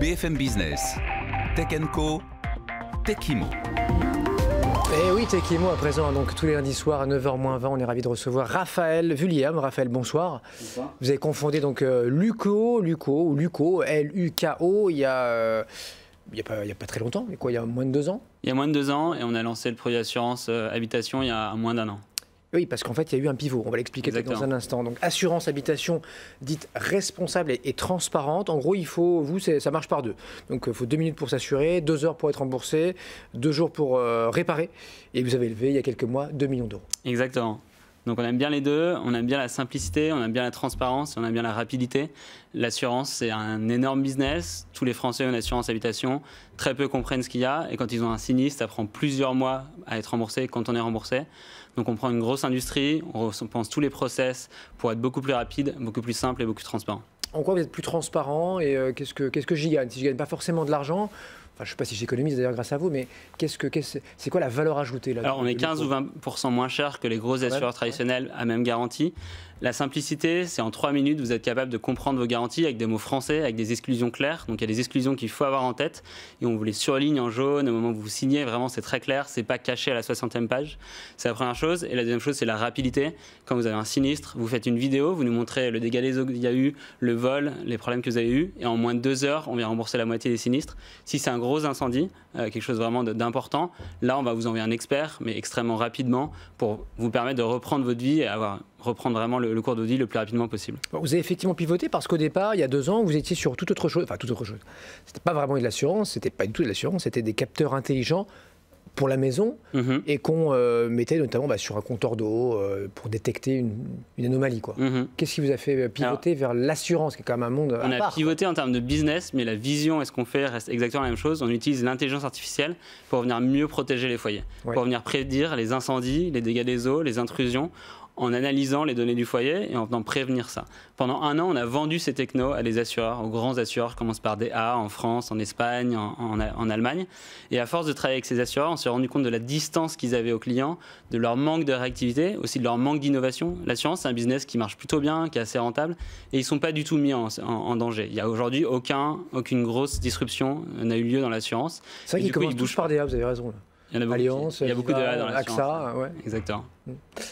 BFM Business, Tech Co, Techimo. Et oui, Techimo à présent, donc tous les lundis soirs à 9h-20, on est ravi de recevoir Raphaël Vulliam. Raphaël, bonsoir. Bonsoir. Vous avez confondé donc Luko, L-U-K-O, il y a pas très longtemps, mais quoi, il y a moins de 2 ans? Il y a moins de 2 ans et on a lancé le produit assurance habitation il y a moins d'1 an. Oui, parce qu'en fait, il y a eu un pivot. On va l'expliquer dans un instant. Donc, assurance habitation dite responsable et transparente. En gros, ça marche par deux. Donc, il faut 2 minutes pour s'assurer, 2 heures pour être remboursé, 2 jours pour réparer. Et vous avez levé, il y a quelques mois, 2 millions d'euros. Exactement. Donc on aime bien les deux, on aime bien la simplicité, on aime bien la transparence, on aime bien la rapidité. L'assurance, c'est un énorme business. Tous les Français ont une assurance habitation. Très peu comprennent ce qu'il y a. Et quand ils ont un sinistre, ça prend plusieurs mois à être remboursé quand on est remboursé. Donc on prend une grosse industrie, on pense tous les process pour être beaucoup plus rapide, beaucoup plus simple et beaucoup plus transparent. En quoi vous êtes plus transparent et qu'est-ce que j'y gagne? Si je ne gagne pas forcément de l'argent, enfin, je ne sais pas si j'économise d'ailleurs grâce à vous, mais c'est quoi la valeur ajoutée là? Alors on est 15 ou 20% moins cher que les gros assureurs traditionnels à même garantie. La simplicité, c'est en 3 minutes, vous êtes capable de comprendre vos garanties avec des mots français, avec des exclusions claires. Donc il y a des exclusions qu'il faut avoir en tête et on vous les surligne en jaune au moment où vous signez. Vraiment, c'est très clair, c'est pas caché à la 60e page. C'est la première chose. Et la deuxième chose, c'est la rapidité. Quand vous avez un sinistre, vous faites une vidéo, vous nous montrez le dégât des eaux qu'il y a eu, le vol, les problèmes que vous avez eus. Et en moins de 2 heures, on vient rembourser la moitié des sinistres. Si c'est un gros incendie, quelque chose vraiment d'important, là, on va vous envoyer un expert, mais extrêmement rapidement, pour vous permettre de reprendre votre vie et reprendre vraiment le cours de vie le plus rapidement possible. Vous avez effectivement pivoté parce qu'au départ, il y a 2 ans, vous étiez sur toute autre chose. Enfin, toute autre chose. C'était pas vraiment de l'assurance, c'était pas du tout de l'assurance, c'était des capteurs intelligents pour la maison et qu'on mettait notamment sur un compteur d'eau pour détecter une anomalie. Qu'est-ce qui vous a fait pivoter vers l'assurance, qui est quand même un monde à part? On a pivoté en termes de business, mais la vision et ce qu'on fait reste exactement la même chose. On utilise l'intelligence artificielle pour venir mieux protéger les foyers, pour venir prédire les incendies, les dégâts des eaux, les intrusions, en analysant les données du foyer et en venant prévenir ça. Pendant 1 an, on a vendu ces technos à des assureurs, aux grands assureurs, commence par DA en France, en Espagne, en Allemagne. Et à force de travailler avec ces assureurs, on s'est rendu compte de la distance qu'ils avaient aux clients, de leur manque de réactivité, aussi de leur manque d'innovation. L'assurance, c'est un business qui marche plutôt bien, qui est assez rentable, et ils ne sont pas du tout mis en danger. Il n'y a aujourd'hui aucune grosse disruption n'a eu lieu dans l'assurance. C'est vrai qu'ils commencent tous par DA, vous avez raison. Là. Il y en a beaucoup, Alliance, il y a beaucoup de DA dans l'assurance. AXA, ouais. Exactement.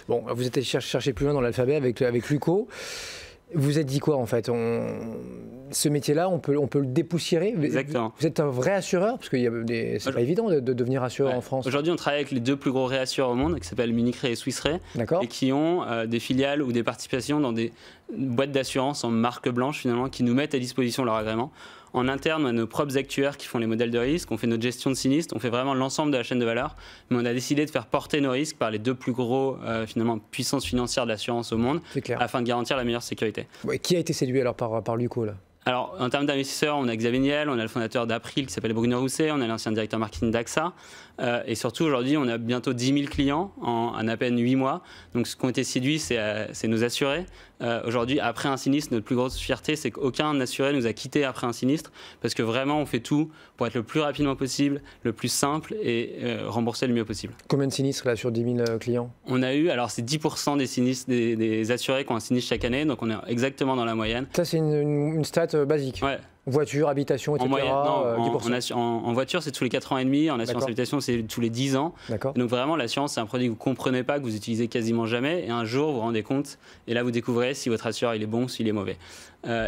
Bon, vous êtes chercher plus loin dans l'alphabet avec Luko. Vous êtes dit quoi en fait? Ce métier-là, on peut le dépoussiérer? Exactement. Vous êtes un vrai assureur? Parce que c'est pas évident de devenir assureur en France. Aujourd'hui, on travaille avec les 2 plus gros réassureurs au monde, qui s'appellent Munich Re et Swiss Re, et qui ont des filiales ou des participations dans des boîtes d'assurance en marque blanche finalement, qui nous mettent à disposition leur agrément. En interne, on a nos propres actuaires qui font les modèles de risque, on fait notre gestion de sinistre, on fait vraiment l'ensemble de la chaîne de valeur, mais on a décidé de faire porter nos risques par les 2 plus gros puissances financières de l'assurance au monde, afin de garantir la meilleure sécurité. Qui a été séduit alors par Luko là? Alors, en termes d'investisseurs, on a Xavier Niel, on a le fondateur d'April qui s'appelle Bruno Rousset, on a l'ancien directeur marketing d'AXA. Et surtout, aujourd'hui, on a bientôt 10 000 clients en à peine 8 mois. Donc, ce qui ont été séduits, c'est nos assurés. Aujourd'hui, après un sinistre, notre plus grosse fierté, c'est qu'aucun assuré nous a quittés après un sinistre, parce que vraiment, on fait tout pour être le plus rapidement possible, le plus simple et rembourser le mieux possible. Combien de sinistres là sur 10 000 clients? On a eu, alors c'est 10% des sinistres, des assurés qui ont un sinistre chaque année, donc on est exactement dans la moyenne. Ça, c'est une stat basique? Ouais. Voiture, habitation, etc. En moyenne, en voiture, c'est tous les 4 ans et demi. En assurance habitation, c'est tous les 10 ans. Donc vraiment, l'assurance, c'est un produit que vous ne comprenez pas, que vous utilisez quasiment jamais. Et un jour, vous vous rendez compte, et là, vous découvrez si votre assureur il est bon ou s'il est mauvais.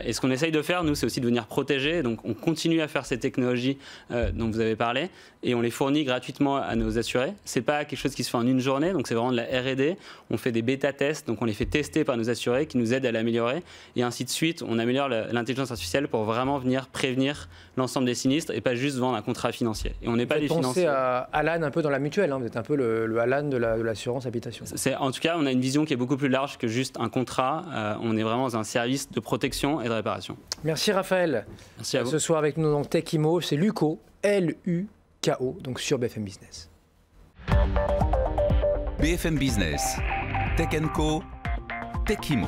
Et ce qu'on essaye de faire, nous, c'est aussi de venir protéger. Donc on continue à faire ces technologies dont vous avez parlé, et on les fournit gratuitement à nos assurés. C'est pas quelque chose qui se fait en une journée, donc c'est vraiment de la R&D. On fait des bêta-tests, donc on les fait tester par nos assurés qui nous aident à l'améliorer. Et ainsi de suite, on améliore l'intelligence artificielle pour vraiment venir prévenir l'ensemble des sinistres et pas juste vendre un contrat financier. Et on n'est pas des financiers. Vous pensez à Alan un peu dans la mutuelle, vous êtes un peu le Alan de l'assurance habitation. En tout cas, on a une vision qui est beaucoup plus large que juste un contrat. On est vraiment dans un service de protection et de réparation. Merci Raphaël. Merci à vous. Ce soir avec nous dans Techimo, c'est Luko, L-U-K-O, donc sur BFM Business. BFM Business, Tech Co, Techimo.